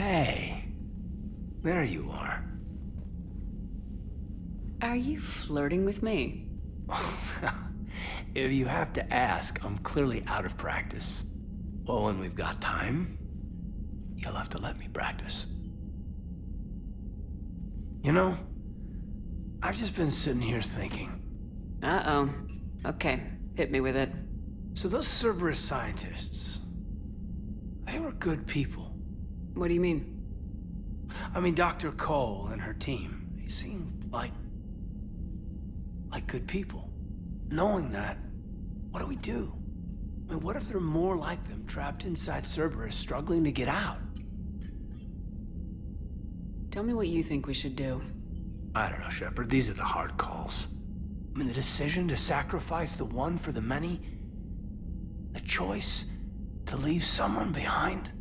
Hey, there you are. Are you flirting with me? If you have to ask, I'm clearly out of practice. Well, when we've got time, you'll have to let me practice. You know, I've just been sitting here thinking. Uh-oh. Okay, hit me with it. So those Cerberus scientists, they were good people. What do you mean? I mean, Dr. Cole and her team, they seemed like good people. Knowing that, what do we do? I mean, what if there are more like them trapped inside Cerberus struggling to get out? Tell me what you think we should do. I don't know, Shepard. These are the hard calls. I mean, the decision to sacrifice the one for the many, the choice to leave someone behind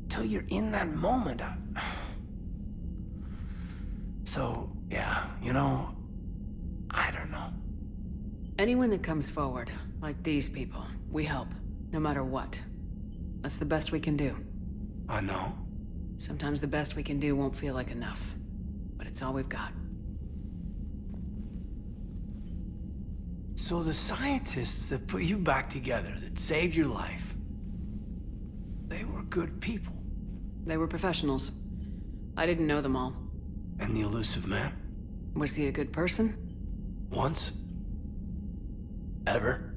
till you're in that moment. So, yeah, you know, I don't know. Anyone that comes forward, like these people, we help, no matter what. That's the best we can do. I know. Sometimes the best we can do won't feel like enough, but it's all we've got. So the scientists that put you back together, that saved your life, they were good people. They were professionals. I didn't know them all. And the elusive man? Was he a good person? Once? Ever?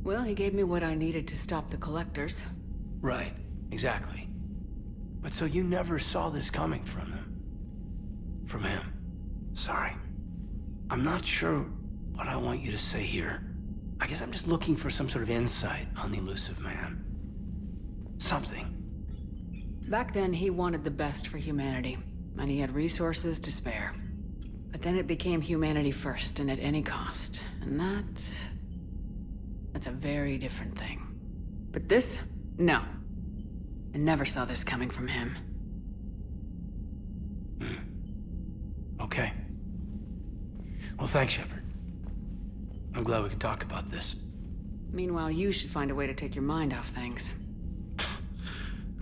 Well, he gave me what I needed to stop the collectors. Right, exactly. But so you never saw this coming from them? From him? Sorry. I'm not sure what I want you to say here. I guess I'm just looking for some sort of insight on the elusive man. Something. Back then, he wanted the best for humanity, and he had resources to spare. But then it became humanity first, and at any cost. And that's a very different thing. But this? No. I never saw this coming from him. Okay. Well, thanks, Shepard. I'm glad we could talk about this. Meanwhile, you should find a way to take your mind off things.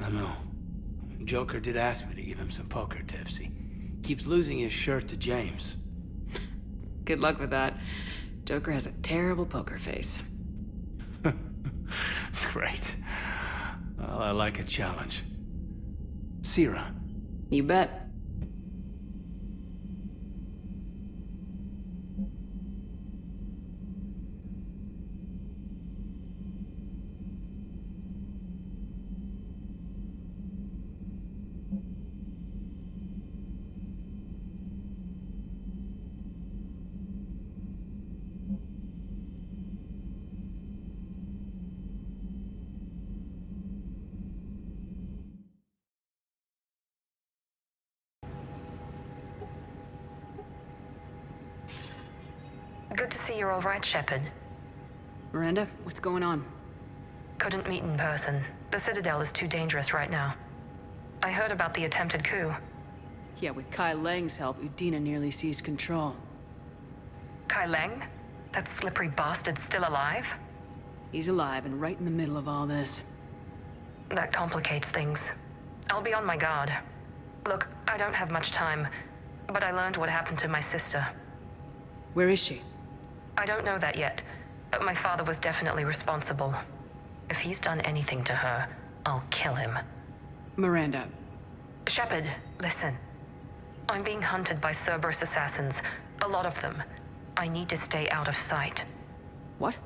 I know. Joker did ask me to give him some poker tips. He keeps losing his shirt to James. Good luck with that. Joker has a terrible poker face. Great. Well, I like a challenge. See you around. You bet. Good to see you're all right, Shepard. Miranda, what's going on? Couldn't meet in person. The Citadel is too dangerous right now. I heard about the attempted coup. Yeah, with Kai Lang's help, Udina nearly seized control. Kai Lang? That slippery bastard's still alive? He's alive and right in the middle of all this. That complicates things. I'll be on my guard. Look, I don't have much time, but I learned what happened to my sister. Where is she? I don't know that yet, but my father was definitely responsible. If he's done anything to her, I'll kill him. Miranda. Shepard, listen. I'm being hunted by Cerberus assassins. A lot of them. I need to stay out of sight. What?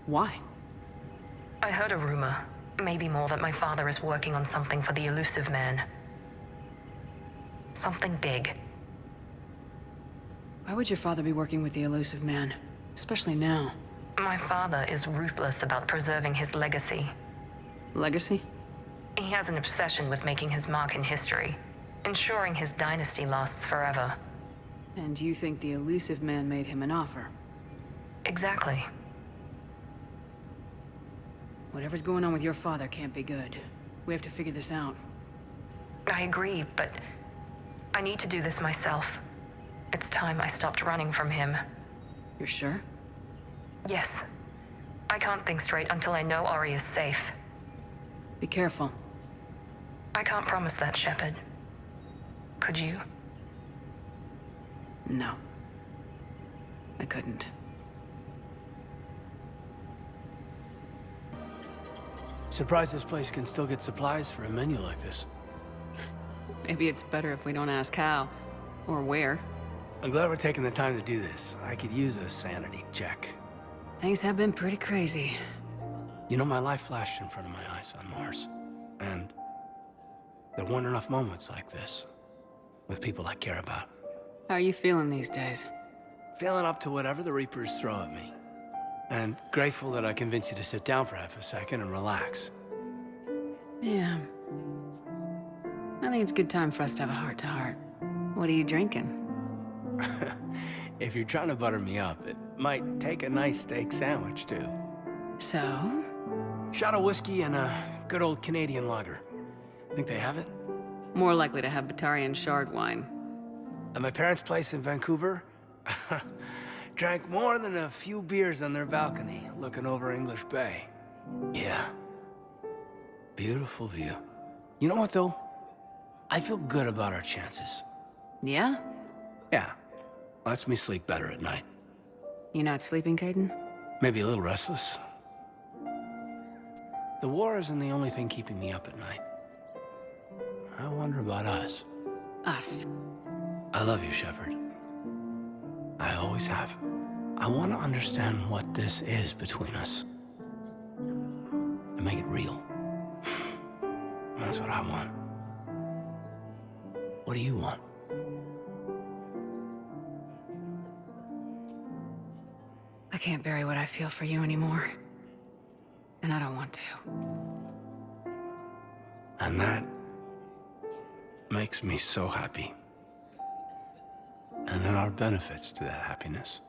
Why? I heard a rumor, maybe more, that my father is working on something for the elusive man. Something big. Why would your father be working with the elusive man? Especially now. My father is ruthless about preserving his legacy. Legacy? He has an obsession with making his mark in history, ensuring his dynasty lasts forever. And you think the elusive man made him an offer? Exactly. Whatever's going on with your father can't be good. We have to figure this out. I agree, but I need to do this myself. It's time I stopped running from him. You're sure? Yes. I can't think straight until I know Ori is safe. Be careful. I can't promise that, Shepard. Could you? No. I couldn't. Surprised this place can still get supplies for a menu like this. Maybe it's better if we don't ask how. Or where. I'm glad we're taking the time to do this. I could use a sanity check. Things have been pretty crazy. You know, my life flashed in front of my eyes on Mars. And there weren't enough moments like this with people I care about. How are you feeling these days? Feeling up to whatever the Reapers throw at me. And grateful that I convinced you to sit down for half a second and relax. Yeah. I think it's a good time for us to have a heart-to-heart. What are you drinking? If you're trying to butter me up, it might take a nice steak sandwich, too. So? Shot of whiskey and a good old Canadian lager. Think they have it? More likely to have Batarian shard wine. At my parents' place in Vancouver, drank more than a few beers on their balcony, looking over English Bay. Yeah. Beautiful view. You know what, though? I feel good about our chances. Yeah? Yeah. Lets me sleep better at night. You not sleeping, Caden? Maybe a little restless. The war isn't the only thing keeping me up at night. I wonder about us. Us. I love you, Shepard. I always have. I want to understand what this is between us. And make it real. That's what I want. What do you want? I can't bury what I feel for you anymore. And I don't want to. And that makes me so happy. And there are benefits to that happiness.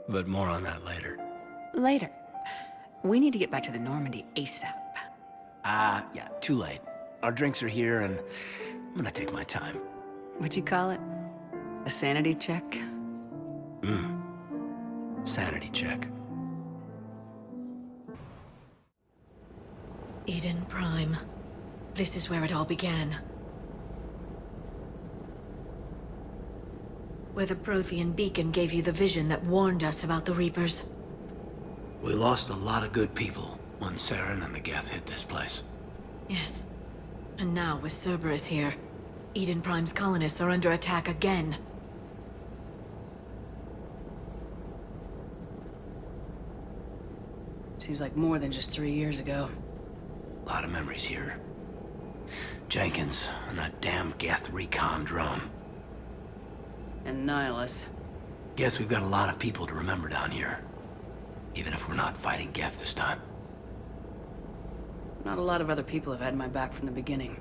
But more on that later. Later. We need to get back to the Normandy ASAP. Yeah, too late. Our drinks are here and I'm gonna take my time. What'd you call it? A sanity check? Sanity check. Eden Prime. This is where it all began. Where the Prothean beacon gave you the vision that warned us about the Reapers. We lost a lot of good people when Saren and the Geth hit this place. Yes. And now, with Cerberus here, Eden Prime's colonists are under attack again. Seems like more than just 3 years ago. A lot of memories here. Jenkins and that damn Geth recon drone. And Nihilus. Guess we've got a lot of people to remember down here. Even if we're not fighting Geth this time. Not a lot of other people have had my back from the beginning.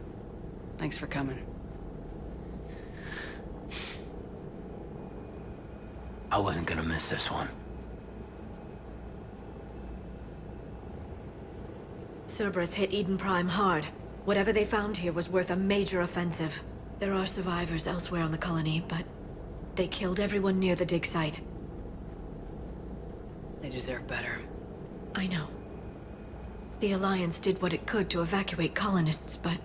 Thanks for coming. I wasn't gonna miss this one. Cerberus hit Eden Prime hard. Whatever they found here was worth a major offensive. There are survivors elsewhere on the colony, but they killed everyone near the dig site. They deserve better. I know. The Alliance did what it could to evacuate colonists, but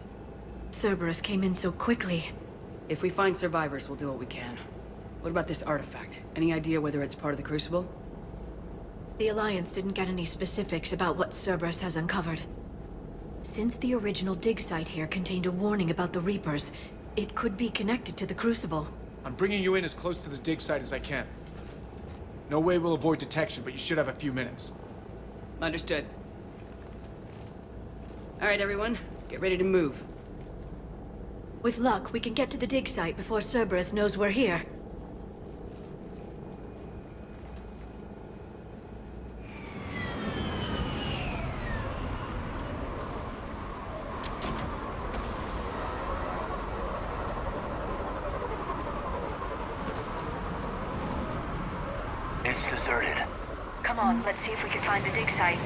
Cerberus came in so quickly. If we find survivors, we'll do what we can. What about this artifact? Any idea whether it's part of the Crucible? The Alliance didn't get any specifics about what Cerberus has uncovered. Since the original dig site here contained a warning about the Reapers, it could be connected to the Crucible. I'm bringing you in as close to the dig site as I can. No way we'll avoid detection, but you should have a few minutes. Understood. All right, everyone. Get ready to move. With luck, we can get to the dig site before Cerberus knows we're here. It's deserted. Come on, let's see if we can find the dig site.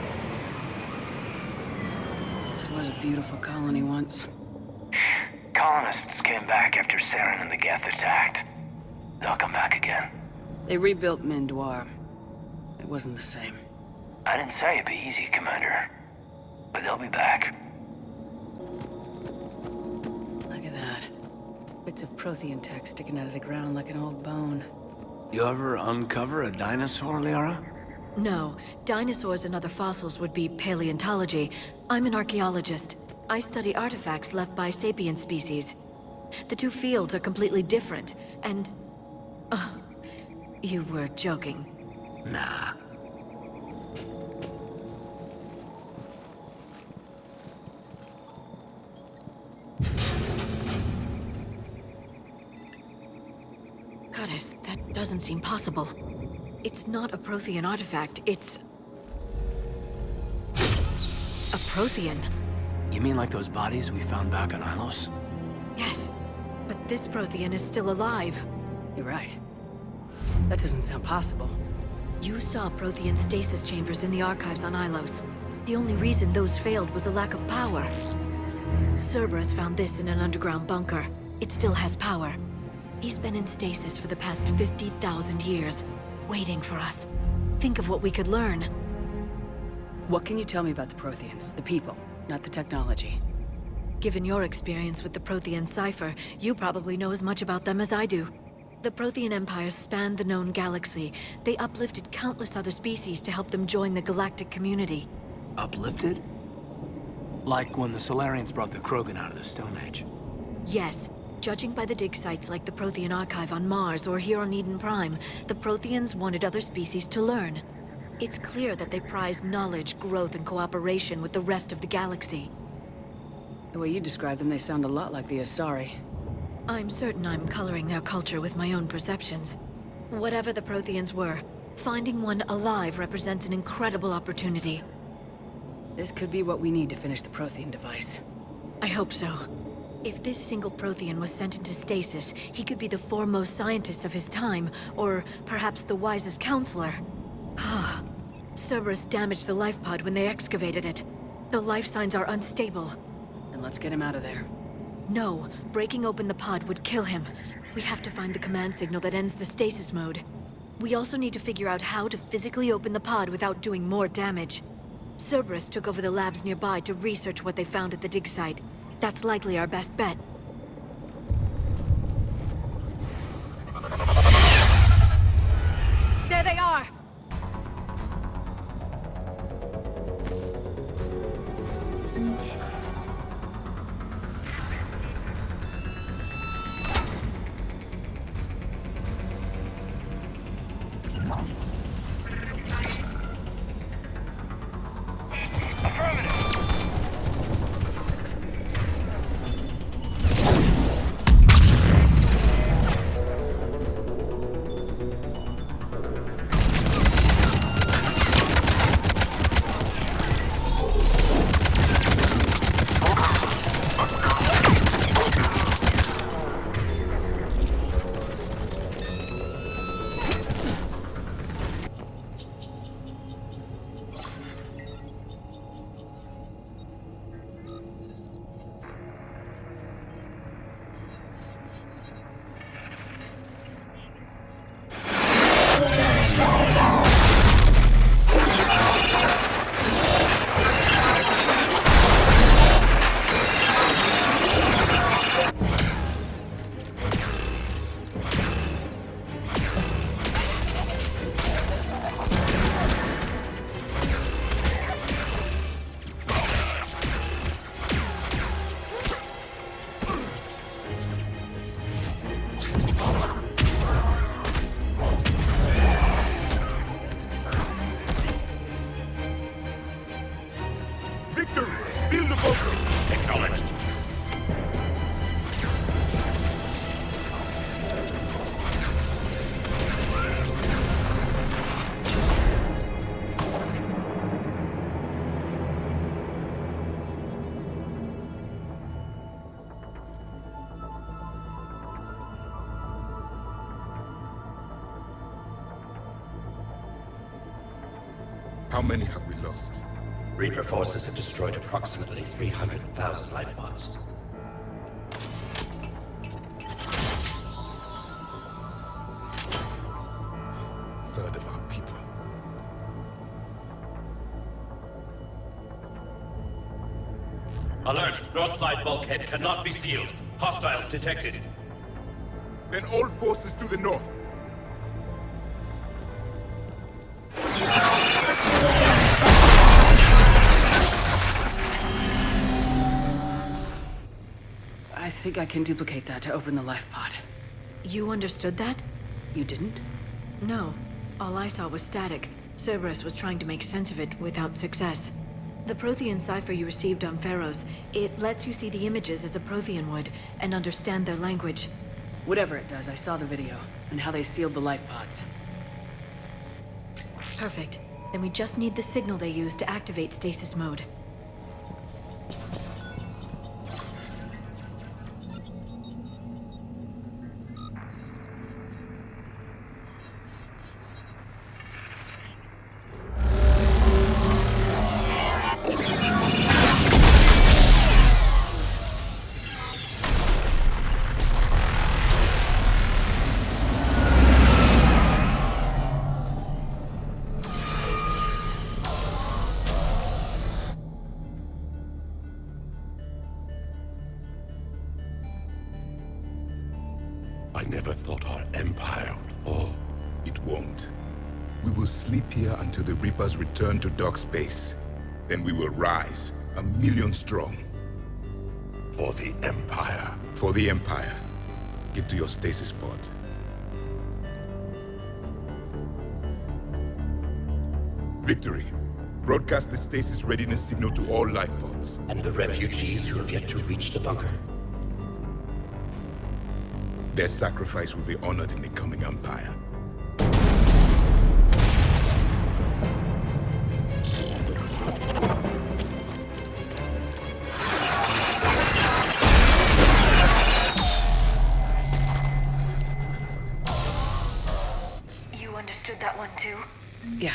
This was a beautiful colony once. Colonists came back after Saren and the Geth attacked. They'll come back again. They rebuilt Mindoir. It wasn't the same. I didn't say it'd be easy, Commander. But they'll be back. bits of Prothean tech sticking out of the ground like an old bone. You ever uncover a dinosaur, Liara? No, dinosaurs and other fossils would be paleontology. I'm an archaeologist. I study artifacts left by sapient species. The two fields are completely different, and... you were joking. Nah. Goddess, that doesn't seem possible. It's not a Prothean artifact, it's... a Prothean. You mean like those bodies we found back on Ilos? Yes, but this Prothean is still alive. You're right. That doesn't sound possible. You saw Prothean stasis chambers in the archives on Ilos. The only reason those failed was a lack of power. Cerberus found this in an underground bunker. It still has power. He's been in stasis for the past 50,000 years, waiting for us. Think of what we could learn. What can you tell me about the Protheans? The people, not the technology. Given your experience with the Prothean cipher, you probably know as much about them as I do. The Prothean Empire spanned the known galaxy. They uplifted countless other species to help them join the galactic community. Uplifted? Like when the Solarians brought the Krogan out of the Stone Age. Yes. Judging by the dig sites like the Prothean Archive on Mars or here on Eden Prime, the Protheans wanted other species to learn. It's clear that they prize knowledge, growth, and cooperation with the rest of the galaxy. The way you describe them, they sound a lot like the Asari. I'm certain I'm coloring their culture with my own perceptions. Whatever the Protheans were, finding one alive represents an incredible opportunity. This could be what we need to finish the Prothean device. I hope so. If this single Prothean was sent into stasis, he could be the foremost scientist of his time, or perhaps the wisest counselor. Cerberus damaged the life pod when they excavated it. The life signs are unstable. Then let's get him out of there. No, breaking open the pod would kill him. We have to find the command signal that ends the stasis mode. We also need to figure out how to physically open the pod without doing more damage. Cerberus took over the labs nearby to research what they found at the dig site. That's likely our best bet. There they are! How many have we lost? Reaper forces have destroyed approximately 300,000 life pods. Third of our people. Alert! North side bulkhead cannot be sealed. Hostiles detected. Then all forces to the north. I think I can duplicate that to open the life pod. You understood that? You didn't? No. All I saw was static. Cerberus was trying to make sense of it without success. The Prothean cipher you received on Pharaohs, it lets you see the images as a Prothean would, and understand their language. Whatever it does, I saw the video, and how they sealed the life pods. Perfect. Then we just need the signal they used to activate stasis mode. I never thought our empire would fall. It won't. We will sleep here until the Reapers return to dark space. Then we will rise, 1,000,000 strong. For the Empire. For the Empire. Get to your stasis pod. Victory. Broadcast the stasis readiness signal to all life pods. And the refugees who have yet to reach the bunker. Their sacrifice will be honored in the coming Empire. You understood that one too? Yeah.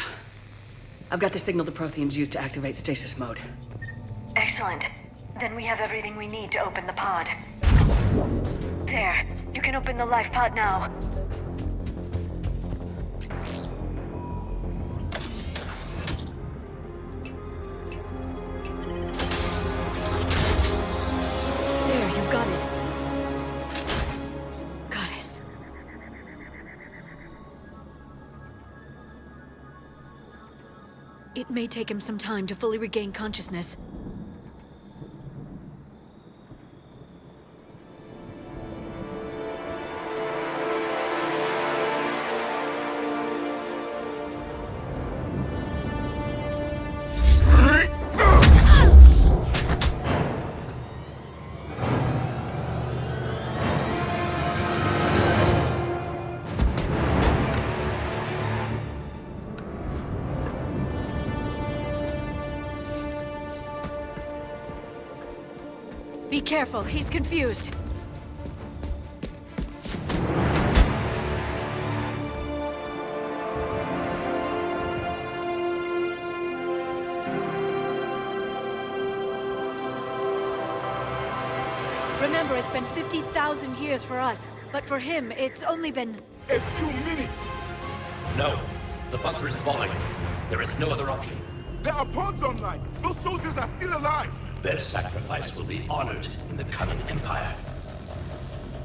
I've got the signal the Protheans used to activate stasis mode. Excellent. Then we have everything we need to open the pod. There. You can open the life pod now. There, you've got it. Goddess. It may take him some time to fully regain consciousness. Be careful, he's confused. Remember, it's been 50,000 years for us, but for him, it's only been... A few minutes! No. The bunker is falling. There is no other option. There are pods online! Those soldiers are still alive! Their sacrifice will be honored in the coming Empire.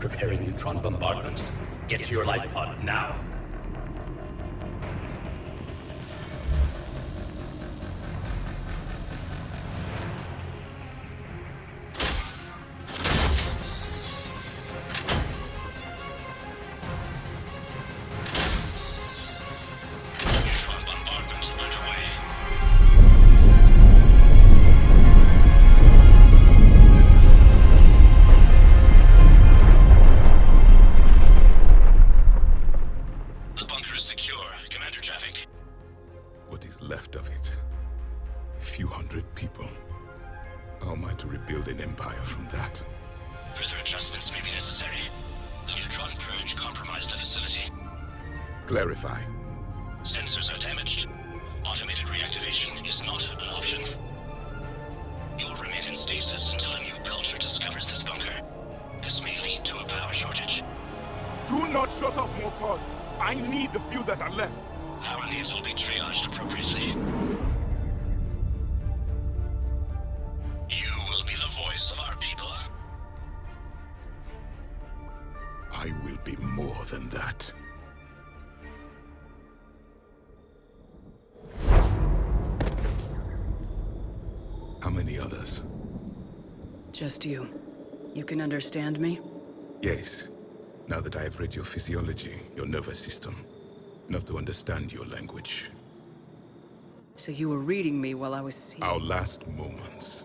Preparing neutron bombardment. Get to your life pod now. Neutron bombardment underway. The bunker is secure, Commander Traffic. What is left of it? A few hundred people. How am I to rebuild an empire from that? Further adjustments may be necessary. The neutron purge compromised the facility. Clarify. Sensors are damaged. Automated reactivation is not an option. You'll remain in stasis until a new culture discovers this bunker. This may lead to a power shortage. Do not shut off more pods! I need the few that are left! Power needs will be triaged appropriately. You will be the voice of our people. I will be more than that. How many others? Just you. You can understand me? Yes. Now that I have read your physiology, your nervous system, enough to understand your language. So you were reading me while I was here. Our last moments.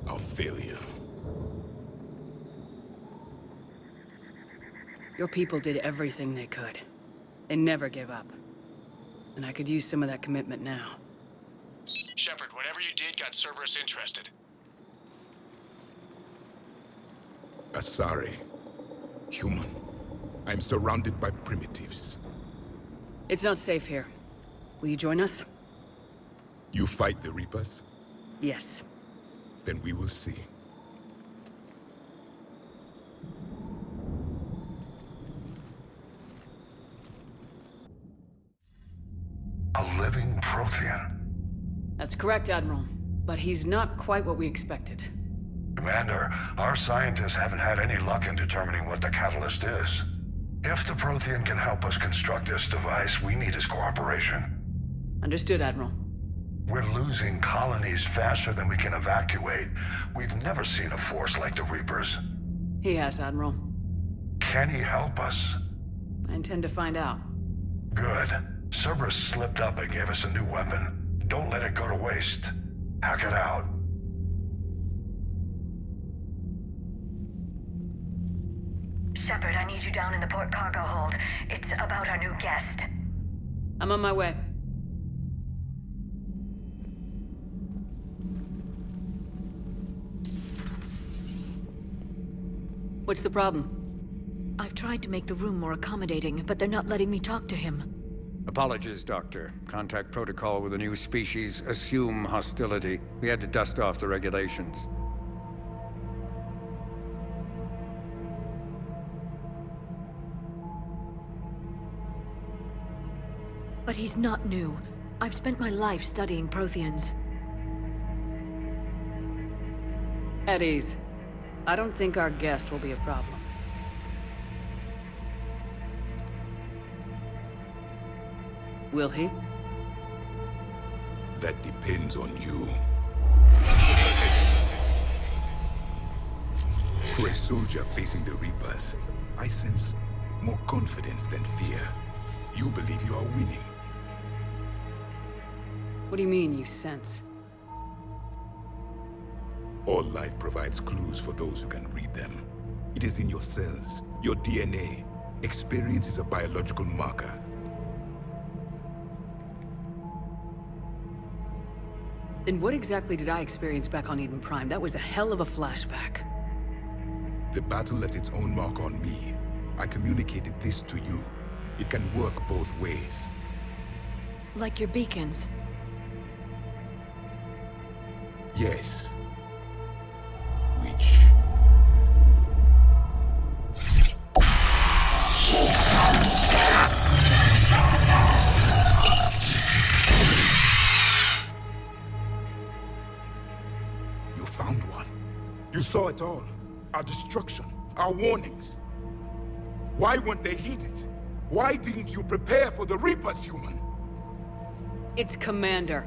Our failure. Your people did everything they could. They never gave up. And I could use some of that commitment now. Shepard, whatever you did got Cerberus interested. Asari. Human. I'm surrounded by primitives. It's not safe here. Will you join us? You fight the Reapers? Yes. Then we will see. A living Prothean. That's correct, Admiral. But he's not quite what we expected. Commander, our scientists haven't had any luck in determining what the catalyst is. If the Prothean can help us construct this device, we need his cooperation. Understood, Admiral. We're losing colonies faster than we can evacuate. We've never seen a force like the Reapers. He has, Admiral. Can he help us? I intend to find out. Good. Cerberus slipped up and gave us a new weapon. Don't let it go to waste. Hack it out. Shepard, I need you down in the port cargo hold. It's about our new guest. I'm on my way. What's the problem? I've tried to make the room more accommodating, but they're not letting me talk to him. Apologies, Doctor. Contact protocol with a new species. Assume hostility. We had to dust off the regulations. But he's not new. I've spent my life studying Protheans. At ease. I don't think our guest will be a problem. Will he? That depends on you. For a soldier facing the Reapers, I sense more confidence than fear. You believe you are winning. What do you mean, you sense? All life provides clues for those who can read them. It is in your cells, your DNA. Experience is a biological marker. Then what exactly did I experience back on Eden Prime? That was a hell of a flashback. The battle left its own mark on me. I communicated this to you. It can work both ways. Like your beacons. Yes. Which... You found one. You saw it all. Our destruction, our warnings. Why weren't they heeded? Why didn't you prepare for the Reapers, human? It's Commander.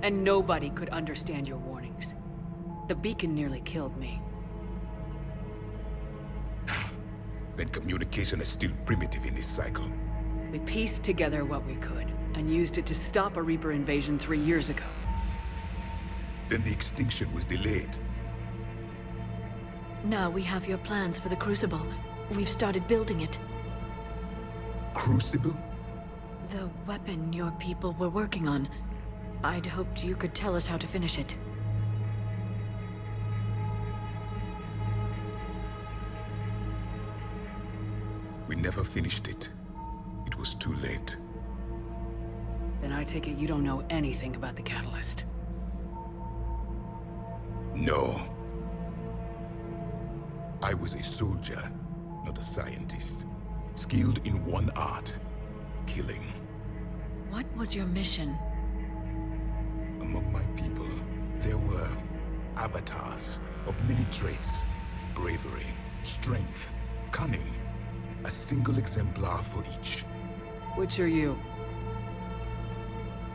And nobody could understand your warnings. The beacon nearly killed me. Then communication is still primitive in this cycle. We pieced together what we could, and used it to stop a Reaper invasion 3 years ago. Then the extinction was delayed. Now we have your plans for the Crucible. We've started building it. Crucible? The weapon your people were working on. I'd hoped you could tell us how to finish it. We never finished it. It was too late. Then I take it you don't know anything about the catalyst. No. I was a soldier, not a scientist. Skilled in one art, killing. What was your mission? Among my people, there were avatars of many traits. Bravery, strength, cunning. A single exemplar for each. Which are you?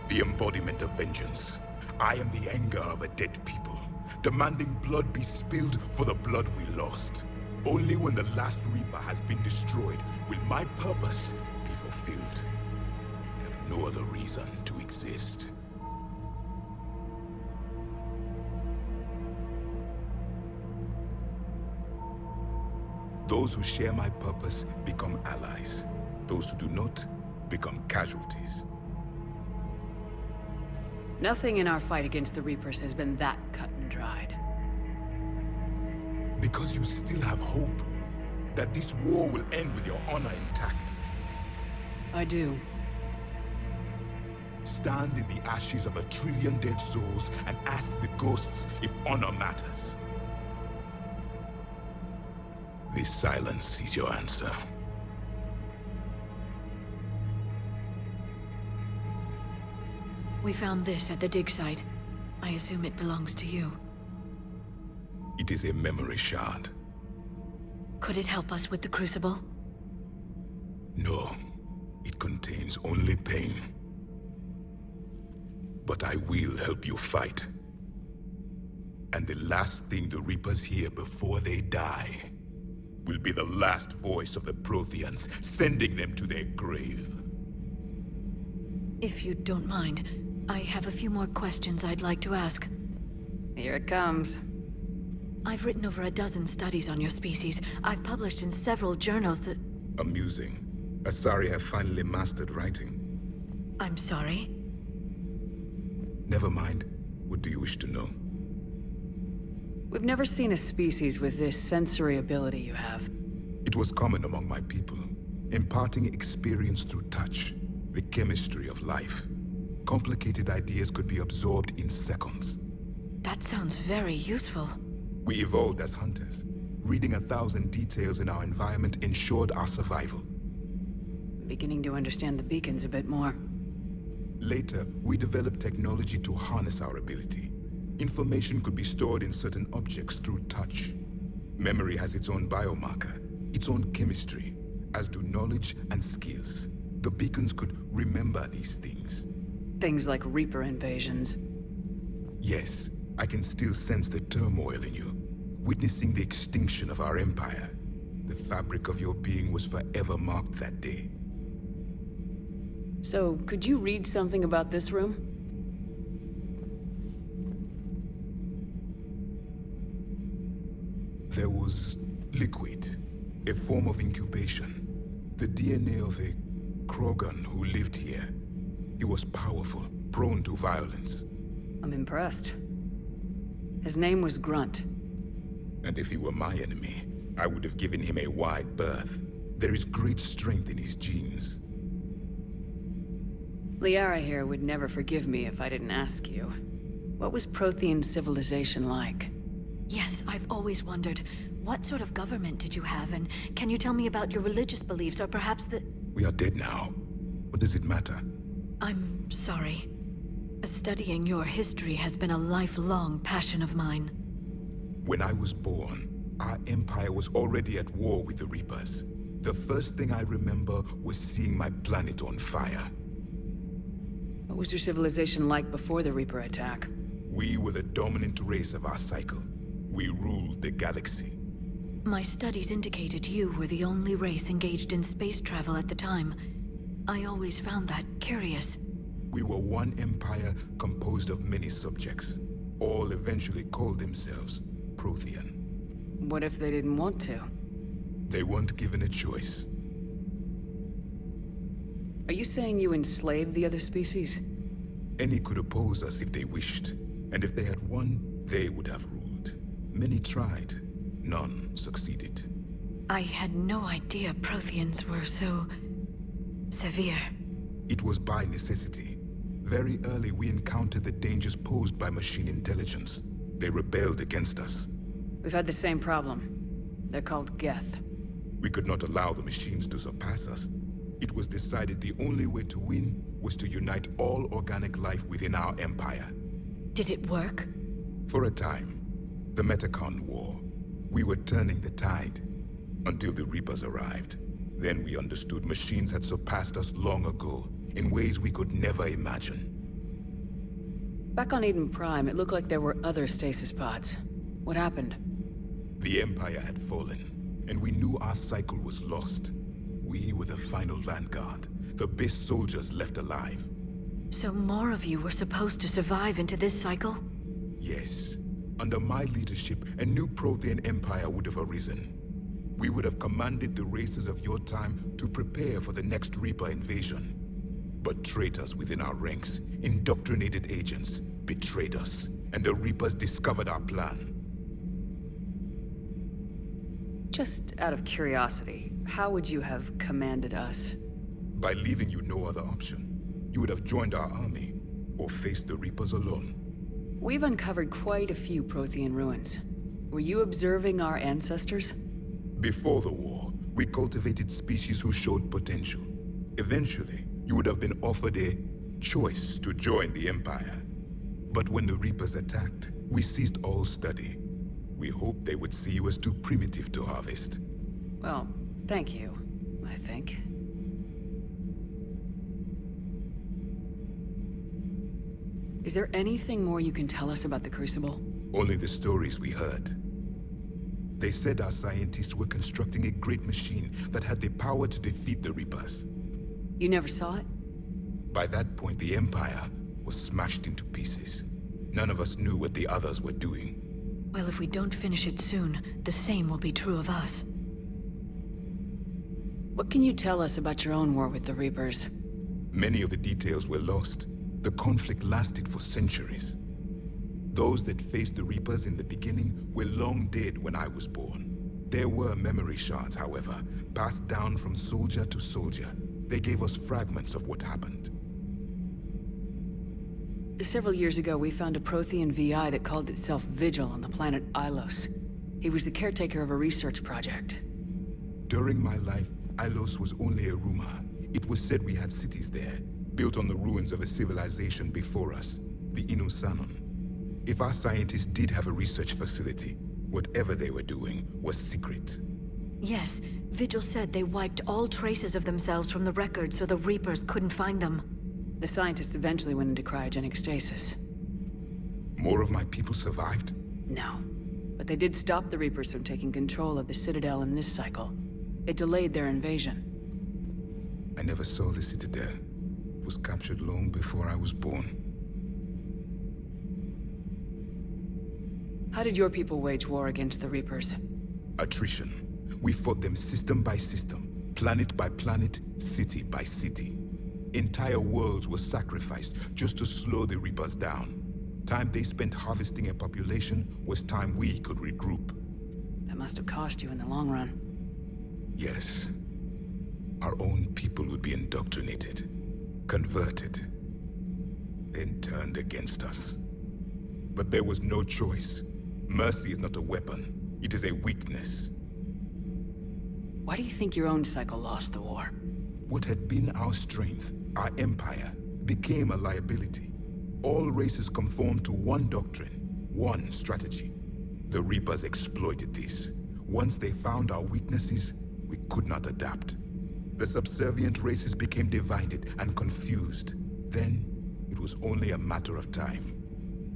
The embodiment of vengeance. I am the anger of a dead people, demanding blood be spilled for the blood we lost. Only when the last Reaper has been destroyed will my purpose be fulfilled. I have no other reason to exist. Those who share my purpose become allies. Those who do not become casualties. Nothing in our fight against the Reapers has been that cut and dried. Because you still have hope that this war will end with your honor intact. I do. Stand in the ashes of 1 trillion dead souls and ask the ghosts if honor matters. This silence is your answer. We found this at the dig site. I assume it belongs to you. It is a memory shard. Could it help us with the Crucible? No, it contains only pain. But I will help you fight. And the last thing the Reapers hear before they die will be the last voice of the Protheans, sending them to their grave. If you don't mind, I have a few more questions I'd like to ask. Here it comes. I've written over a dozen studies on your species. I've published in several journals that... Amusing. Asari have finally mastered writing. I'm sorry? Never mind. What do you wish to know? We've never seen a species with this sensory ability you have. It was common among my people, imparting experience through touch, the chemistry of life. Complicated ideas could be absorbed in seconds. That sounds very useful. We evolved as hunters. Reading 1,000 details in our environment ensured our survival. Beginning to understand the beacons a bit more. Later, we developed technology to harness our ability. Information could be stored in certain objects through touch. Memory has its own biomarker, its own chemistry, as do knowledge and skills. The beacons could remember these things. Things like Reaper invasions. Yes, I can still sense the turmoil in you, witnessing the extinction of our empire. The fabric of your being was forever marked that day. So, could you read something about this room? There was liquid, a form of incubation. The DNA of a Krogan who lived here. He was powerful, prone to violence. I'm impressed. His name was Grunt. And if he were my enemy, I would have given him a wide berth. There is great strength in his genes. Liara here would never forgive me if I didn't ask you. What was Prothean civilization like? Yes, I've always wondered, what sort of government did you have, and can you tell me about your religious beliefs, or perhaps the... We are dead now. What does it matter? I'm sorry. Studying your history has been a lifelong passion of mine. When I was born, our empire was already at war with the Reapers. The first thing I remember was seeing my planet on fire. What was your civilization like before the Reaper attack? We were the dominant race of our cycle. We ruled the galaxy. My studies indicated you were the only race engaged in space travel at the time. I always found that curious. We were one empire composed of many subjects. All eventually called themselves Prothean. What if they didn't want to? They weren't given a choice. Are you saying you enslaved the other species? Any could oppose us if they wished. And if they had won, they would have ruled. Many tried. None succeeded. I had no idea Protheans were so... severe. It was by necessity. Very early we encountered the dangers posed by machine intelligence. They rebelled against us. We've had the same problem. They're called Geth. We could not allow the machines to surpass us. It was decided the only way to win was to unite all organic life within our empire. Did it work? For a time. The Metacon War. We were turning the tide. Until the Reapers arrived. Then we understood machines had surpassed us long ago, in ways we could never imagine. Back on Eden Prime, it looked like there were other stasis pods. What happened? The Empire had fallen, and we knew our cycle was lost. We were the final vanguard, the best soldiers left alive. So more of you were supposed to survive into this cycle? Yes. Under my leadership, a new Prothean empire would have arisen. We would have commanded the races of your time to prepare for the next Reaper invasion. But traitors within our ranks, indoctrinated agents, betrayed us, and the Reapers discovered our plan. Just out of curiosity, how would you have commanded us? By leaving you no other option. You would have joined our army, or faced the Reapers alone. We've uncovered quite a few Prothean ruins. Were you observing our ancestors? Before the war, we cultivated species who showed potential. Eventually, you would have been offered a choice to join the Empire. But when the Reapers attacked, we ceased all study. We hoped they would see you as too primitive to harvest. Well, thank you, I think. Is there anything more you can tell us about the Crucible? Only the stories we heard. They said our scientists were constructing a great machine that had the power to defeat the Reapers. You never saw it? By that point, the Empire was smashed into pieces. None of us knew what the others were doing. Well, if we don't finish it soon, the same will be true of us. What can you tell us about your own war with the Reapers? Many of the details were lost. The conflict lasted for centuries. Those that faced the Reapers in the beginning were long dead when I was born. There were memory shards, however, passed down from soldier to soldier. They gave us fragments of what happened. Several years ago, we found a Prothean VI that called itself Vigil on the planet Ilos. He was the caretaker of a research project. During my life, Ilos was only a rumor. It was said we had cities there, built on the ruins of a civilization before us, the Inusanon. If our scientists did have a research facility, whatever they were doing was secret. Yes, Vigil said they wiped all traces of themselves from the records so the Reapers couldn't find them. The scientists eventually went into cryogenic stasis. More of my people survived? No. But they did stop the Reapers from taking control of the Citadel in this cycle. It delayed their invasion. I never saw the Citadel. It was captured long before I was born. How did your people wage war against the Reapers? Attrition. We fought them system by system, planet by planet, city by city. Entire worlds were sacrificed just to slow the Reapers down. Time they spent harvesting a population was time we could regroup. That must have cost you in the long run. Yes. Our own people would be indoctrinated, converted, then turned against us. But there was no choice. Mercy is not a weapon. It is a weakness. Why do you think your own cycle lost the war? What had been our strength, our empire, became a liability. All races conformed to one doctrine, one strategy. The Reapers exploited this. Once they found our weaknesses, we could not adapt. The subservient races became divided and confused. Then, it was only a matter of time.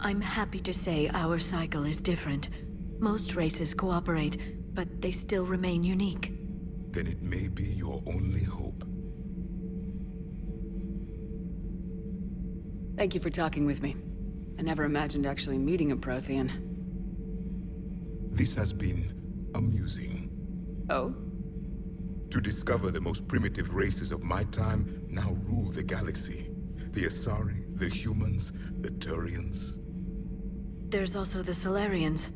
I'm happy to say our cycle is different. Most races cooperate, but they still remain unique. Then it may be your only hope. Thank you for talking with me. I never imagined actually meeting a Prothean. This has been amusing. Oh? To discover the most primitive races of my time now rule the galaxy. The Asari, the humans, the Turians. There's also the Solarians.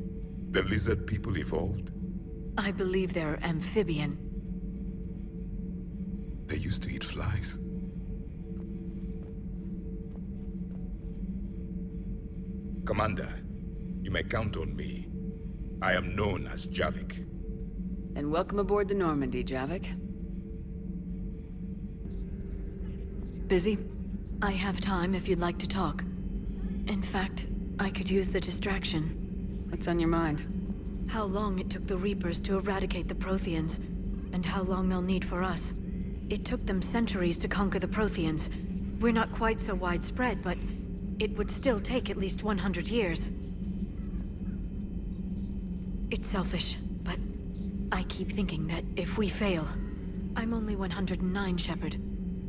The lizard people evolved. I believe they're amphibian. They used to eat flies. Commander, you may count on me. I am known as Javik. And welcome aboard the Normandy, Javik. Busy? I have time if you'd like to talk. In fact, I could use the distraction. What's on your mind? How long it took the Reapers to eradicate the Protheans. and how long they'll need for us. It took them centuries to conquer the Protheans. We're not quite so widespread, but it would still take at least 100 years. It's selfish, but I keep thinking that if we fail... I'm only 109, Shepard.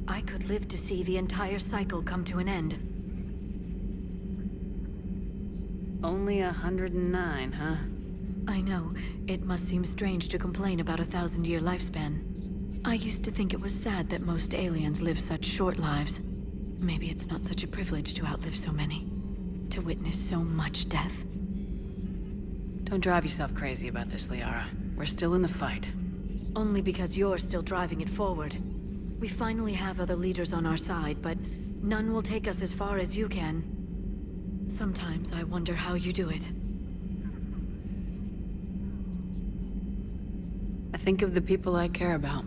I could live to see the entire cycle come to an end. Only 109, huh? I know. It must seem strange to complain about a 1,000-year lifespan. I used to think it was sad that most aliens live such short lives. Maybe it's not such a privilege to outlive so many. To witness so much death. Don't drive yourself crazy about this, Liara. We're still in the fight. Only because you're still driving it forward. We finally have other leaders on our side, but none will take us as far as you can. Sometimes I wonder how you do it. I think of the people I care about.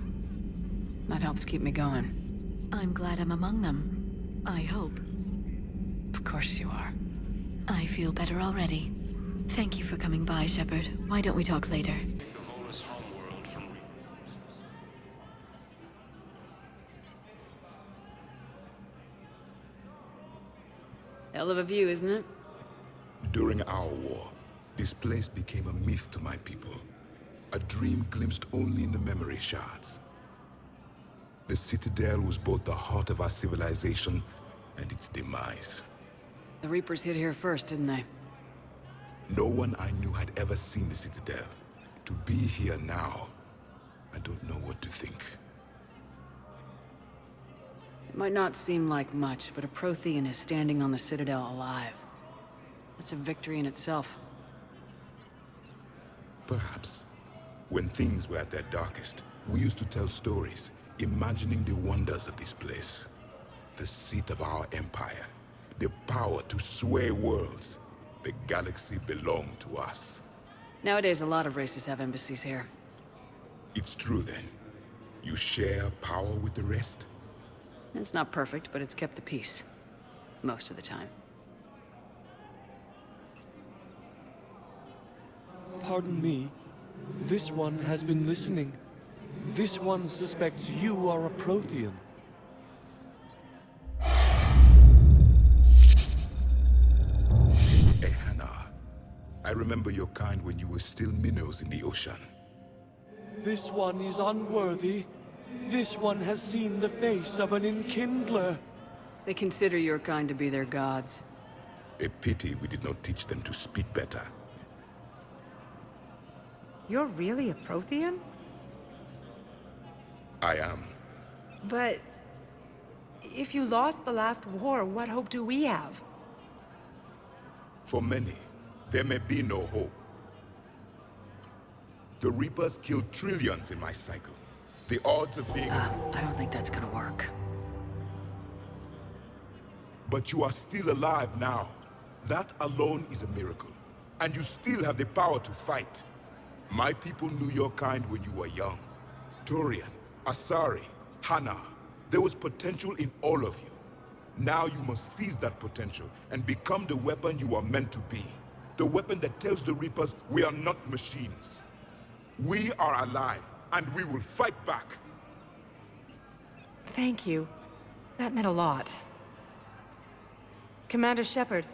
That helps keep me going. I'm glad I'm among them. I hope. Of course you are. I feel better already. Thank you for coming by, Shepard. Why don't we talk later? Hell of a view, isn't it? During our war, this place became a myth to my people. A dream glimpsed only in the memory shards. The Citadel was both the heart of our civilization and its demise. The Reapers hit here first, didn't they? No one I knew had ever seen the Citadel. To be here now, I don't know what to think. It might not seem like much, but a Prothean is standing on the Citadel alive. That's a victory in itself. Perhaps. When things were at their darkest, we used to tell stories, imagining the wonders of this place. The seat of our empire. The power to sway worlds. The galaxy belonged to us. Nowadays, a lot of races have embassies here. It's true then. You share power with the rest? It's not perfect, but it's kept the peace. Most of the time. Pardon me. This one has been listening. This one suspects you are a Prothean. Hey, Hannah. I remember your kind when you were still minnows in the ocean. This one is unworthy. This one has seen the face of an enkindler. They consider your kind to be their gods. A pity we did not teach them to speak better. You're really a Prothean? I am. But... if you lost the last war, what hope do we have? For many, there may be no hope. The Reapers killed trillions in my cycle. The odds of being... I don't think that's gonna work. But you are still alive now. That alone is a miracle. And you still have the power to fight. My people knew your kind when you were young. Turian, Asari, Hannah. There was potential in all of you. Now you must seize that potential and become the weapon you are meant to be. The weapon that tells the Reapers we are not machines. We are alive, and we will fight back. Thank you. That meant a lot. Commander Shepard,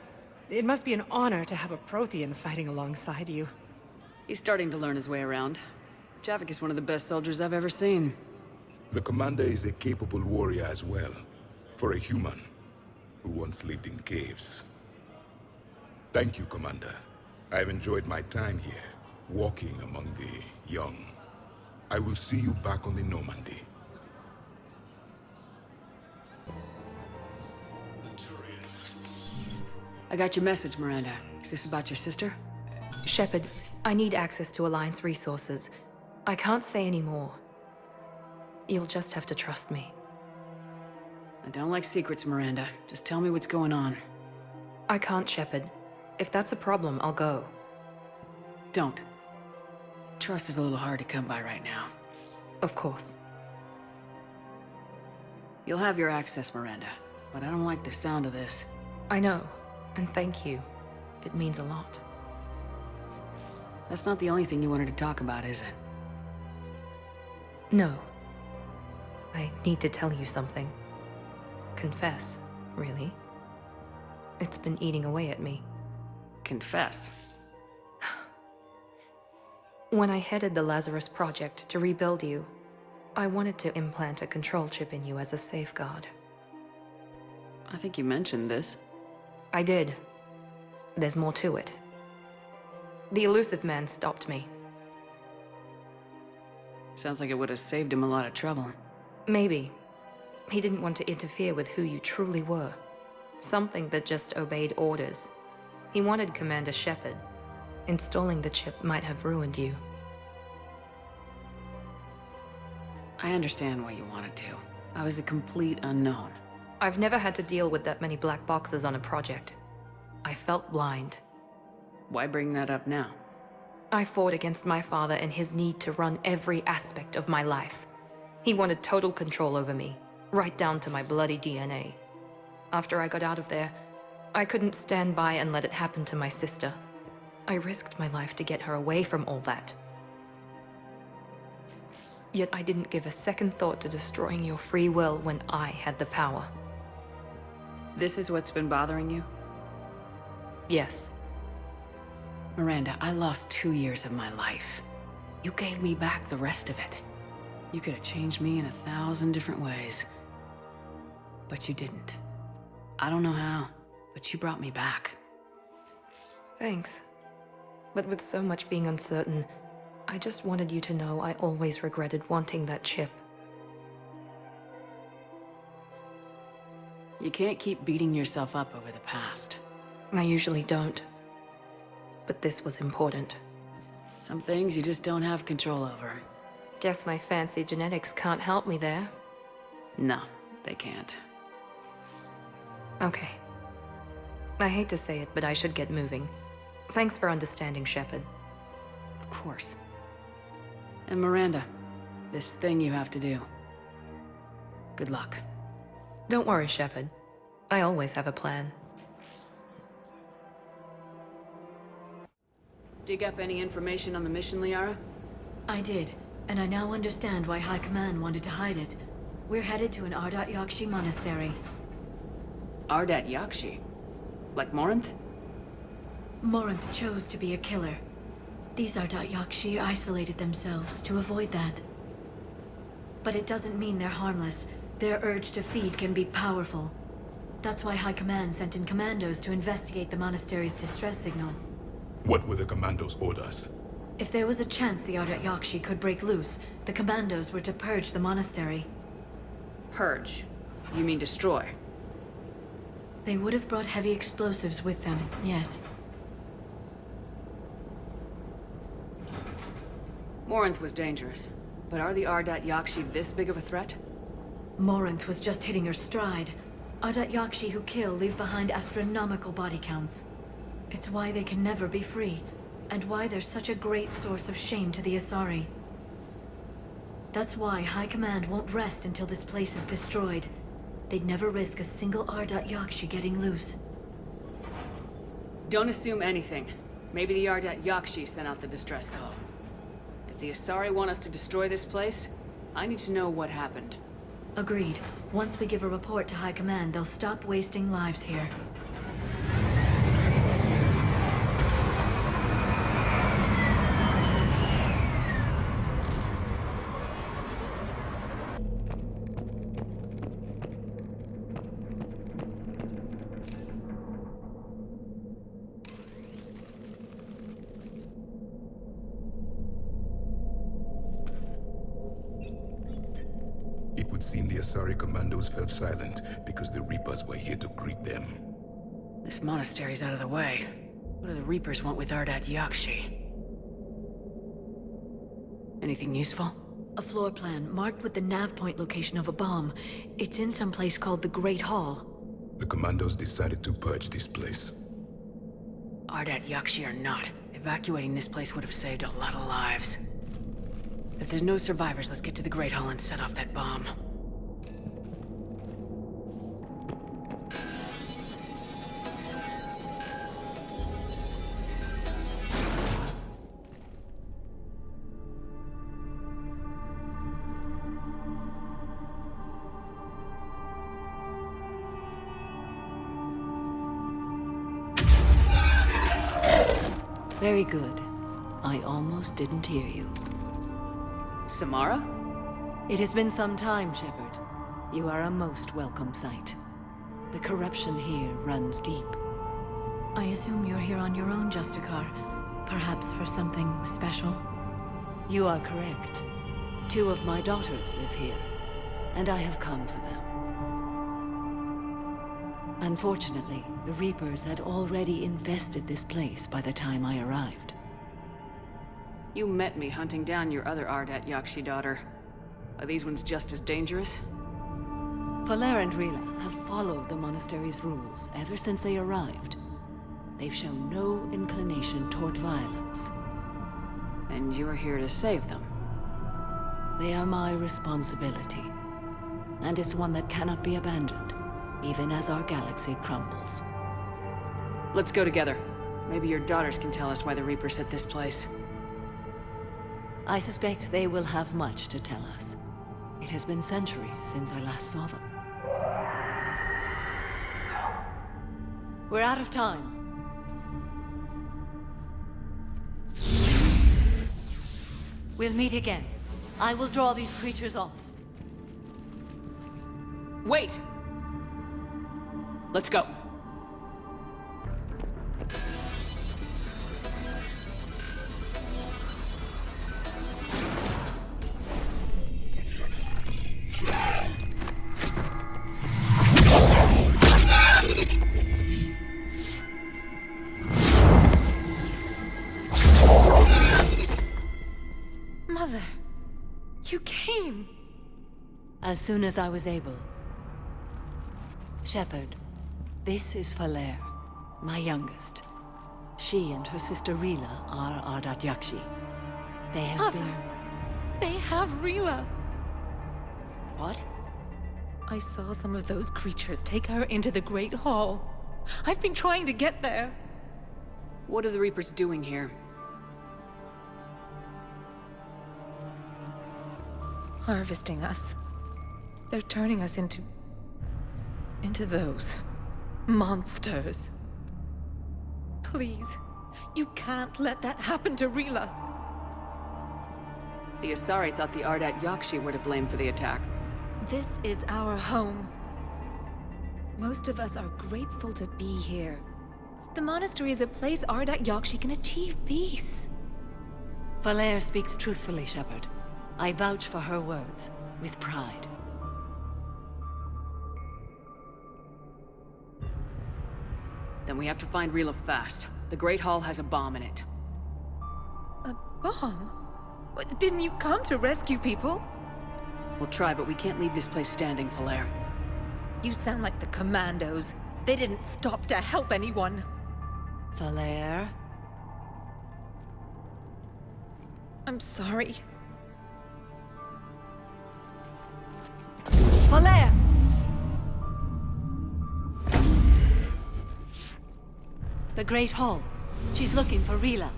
it must be an honor to have a Prothean fighting alongside you. He's starting to learn his way around. Javik is one of the best soldiers I've ever seen. The commander is a capable warrior as well. For a human who once lived in caves. Thank you, Commander. I've enjoyed my time here, walking among the young. I will see you back on the Normandy. I got your message, Miranda. Is this about your sister? Shepard, I need access to Alliance resources. I can't say any more. You'll just have to trust me. I don't like secrets, Miranda. Just tell me what's going on. I can't, Shepard. If that's a problem, I'll go. Don't. Trust is a little hard to come by right now. Of course. You'll have your access, Miranda. But I don't like the sound of this. I know. And thank you. It means a lot. That's not the only thing you wanted to talk about, is it? No. I need to tell you something. Confess, really. It's been eating away at me. Confess. When I headed the Lazarus Project to rebuild you, I wanted to implant a control chip in you as a safeguard. I think you mentioned this. I did. There's more to it. The elusive man stopped me. Sounds like it would have saved him a lot of trouble. Maybe. He didn't want to interfere with who you truly were. Something that just obeyed orders. He wanted Commander Shepard. Installing the chip might have ruined you. I understand why you wanted to. I was a complete unknown. I've never had to deal with that many black boxes on a project. I felt blind. Why bring that up now? I fought against my father and his need to run every aspect of my life. He wanted total control over me, right down to my bloody DNA. After I got out of there, I couldn't stand by and let it happen to my sister. I risked my life to get her away from all that. Yet I didn't give a second thought to destroying your free will when I had the power. This is what's been bothering you? Yes. Miranda, I lost 2 years of my life. You gave me back the rest of it. You could have changed me in 1,000 different ways. But you didn't. I don't know how, but you brought me back. Thanks. But with so much being uncertain, I just wanted you to know I always regretted wanting that chip. You can't keep beating yourself up over the past. I usually don't. But this was important. Some things you just don't have control over. Guess my fancy genetics can't help me there. No, they can't. Okay. I hate to say it, but I should get moving. Thanks for understanding, Shepard. Of course. And Miranda, this thing you have to do. Good luck. Don't worry, Shepard. I always have a plan. Dig up any information on the mission, Liara? I did, and I now understand why High Command wanted to hide it. We're headed to an Ardat Yakshi monastery. Ardat Yakshi? Like Morinth? Morinth chose to be a killer. These Ardat Yakshi isolated themselves to avoid that. But it doesn't mean they're harmless. Their urge to feed can be powerful. That's why High Command sent in commandos to investigate the monastery's distress signal. What were the commandos' orders? If there was a chance the Ardat Yakshi could break loose, the commandos were to purge the monastery. Purge? You mean destroy? They would have brought heavy explosives with them, yes. Morinth was dangerous, but are the Ardat Yakshi this big of a threat? Morinth was just hitting her stride. Ardat Yakshi who kill leave behind astronomical body counts. It's why they can never be free, and why they're such a great source of shame to the Asari. That's why High Command won't rest until this place is destroyed. They'd never risk a single Ardat Yakshi getting loose. Don't assume anything. Maybe the Ardat Yakshi sent out the distress call. If the Asari want us to destroy this place, I need to know what happened. Agreed. Once we give a report to High Command, they'll stop wasting lives here. It would seem the Asari commandos fell silent because the Reapers were here to greet them. This monastery's out of the way. What do the Reapers want with Ardat Yakshi? Anything useful? A floor plan marked with the nav point location of a bomb. It's in some place called the Great Hall. The commandos decided to purge this place. Ardat Yakshi or not, evacuating this place would have saved a lot of lives. If there's no survivors, let's get to the Great Hall and set off that bomb. Very good. I almost didn't hear you. Samara? It has been some time, Shepard. You are a most welcome sight. The corruption here runs deep. I assume you're here on your own, Justicar. Perhaps for something special? You are correct. 2 of my daughters live here, and I have come for them. Unfortunately, the Reapers had already infested this place by the time I arrived. You met me hunting down your other Ardat Yakshi daughter. Are these ones just as dangerous? Valer and Rila have followed the monastery's rules ever since they arrived. They've shown no inclination toward violence. And you're here to save them? They are my responsibility. And it's one that cannot be abandoned, even as our galaxy crumbles. Let's go together. Maybe your daughters can tell us why the Reapers hit this place. I suspect they will have much to tell us. It has been centuries since I last saw them. We're out of time. We'll meet again. I will draw these creatures off. Wait! Let's go. Mother, you came. As soon as I was able. Shepard, this is Valer, my youngest. She and her sister Rila are Ardat Yakshi. They have Mother, they have Rila. What? I saw some of those creatures take her into the Great Hall. I've been trying to get there. What are the Reapers doing here? Harvesting us. They're turning us into those monsters. Please, you can't let that happen to Rila. The Asari thought the Ardat Yakshi were to blame for the attack. This is our home. Most of us are grateful to be here. The monastery is a place Ardat Yakshi can achieve peace. Valer speaks truthfully, Shepard. I vouch for her words, with pride. Then we have to find Rila fast. The Great Hall has a bomb in it. A bomb? What, didn't you come to rescue people? We'll try, but we can't leave this place standing, Valer. You sound like the Commandos. They didn't stop to help anyone. Valer? I'm sorry. Valer! The Great Hall. She's looking for Rila.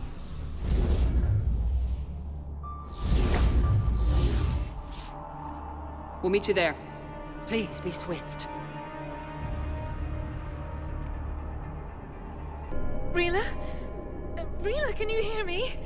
We'll meet you there. Please be swift. Rila? Rila, can you hear me?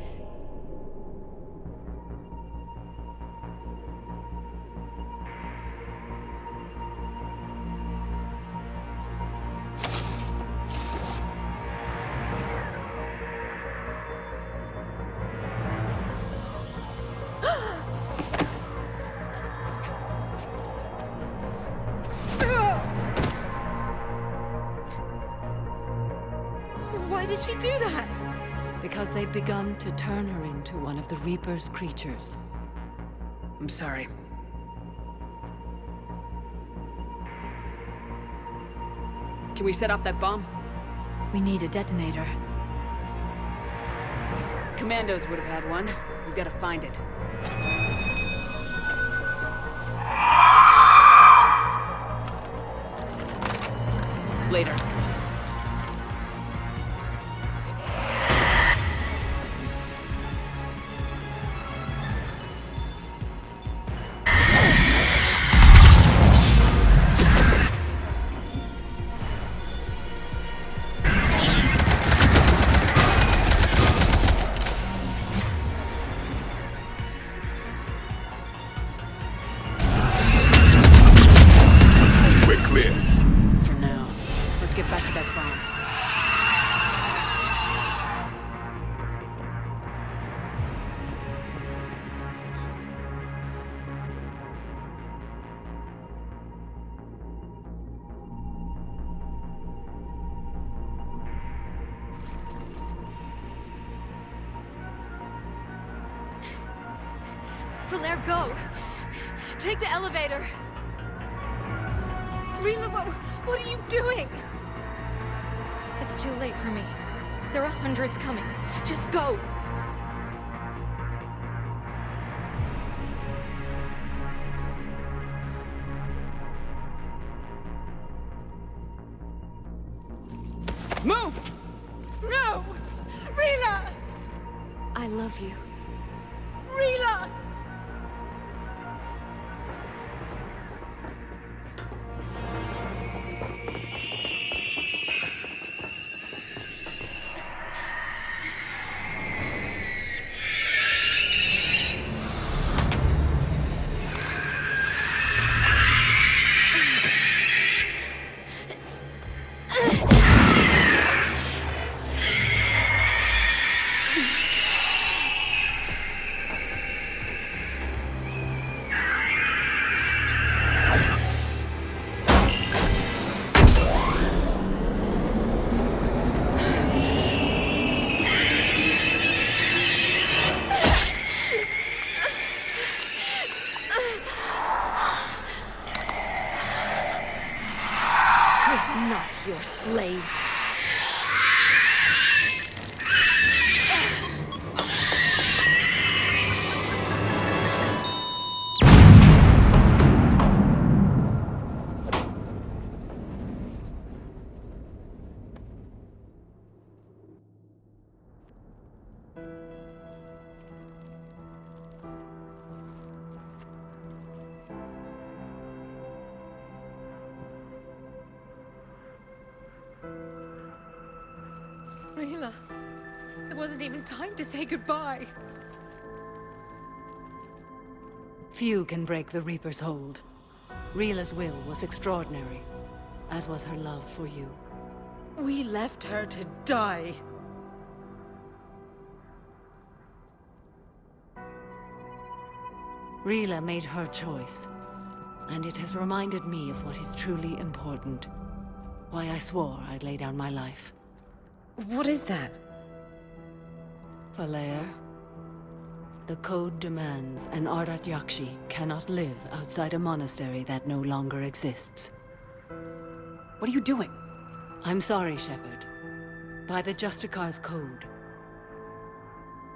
Why did she do that? Because they've begun to turn her into one of the Reaper's creatures. I'm sorry. Can we set off that bomb? We need a detonator. Commandos would have had one. We've got to find it. Later. Falaire, go! Take the elevator! Rila, what are you doing? It's too late for me. There are hundreds coming. Just go! Move! No! Rila! I love you. Rila! Not your slaves. Rila, it wasn't even time to say goodbye. Few can break the Reaper's hold. Rila's will was extraordinary, as was her love for you. We left her to die. Rila made her choice, and it has reminded me of what is truly important. Why I swore I'd lay down my life. What is that? Falaire, the code demands an Ardat Yakshi cannot live outside a monastery that no longer exists. What are you doing? I'm sorry, Shepard. By the Justicar's code,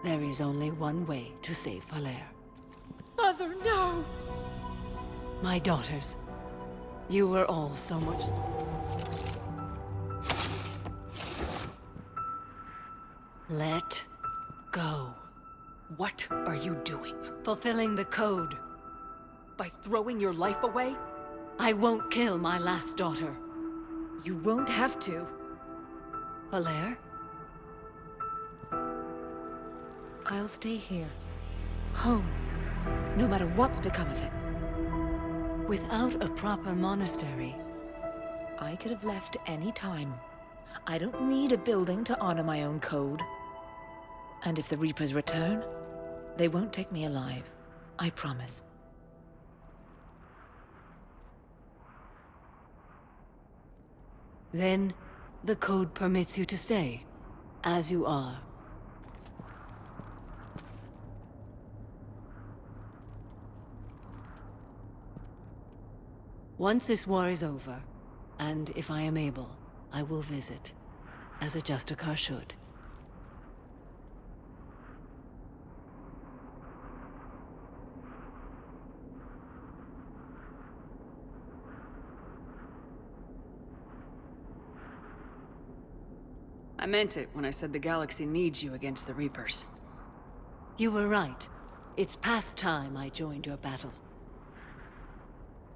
there is only one way to save Falaire. Mother, no! My daughters, you were all so much... Let go. What are you doing? Fulfilling the code. By throwing your life away? I won't kill my last daughter. You won't have to. Falaire? I'll stay here. Home. No matter what's become of it. Without a proper monastery, I could have left any time. I don't need a building to honor my own code. And if the Reapers return, they won't take me alive. I promise. then the code permits you to stay, as you are. Once this war is over, and if I am able, I will visit, as a Justicar should. I meant it when I said the galaxy needs you against the Reapers. You were right. It's past time I joined your battle.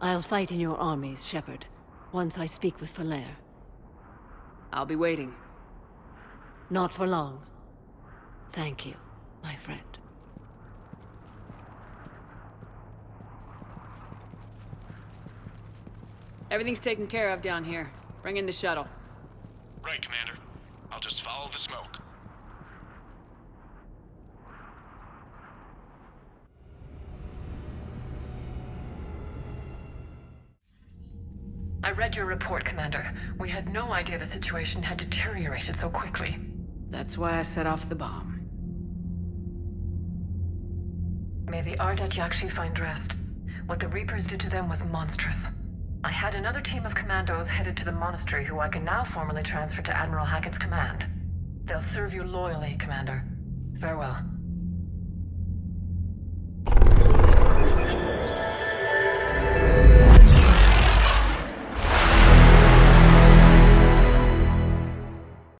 I'll fight in your armies, Shepard, once I speak with Falaire. I'll be waiting. Not for long. Thank you, my friend. Everything's taken care of down here. Bring in the shuttle. Right, Commander. I'll just follow the smoke. I read your report, Commander. We had no idea the situation had deteriorated so quickly. That's why I set off the bomb. May the Ardat Yakshi find rest. What the Reapers did to them was monstrous. I had another team of commandos headed to the monastery who I can now formally transfer to Admiral Hackett's command. They'll serve you loyally, Commander. Farewell.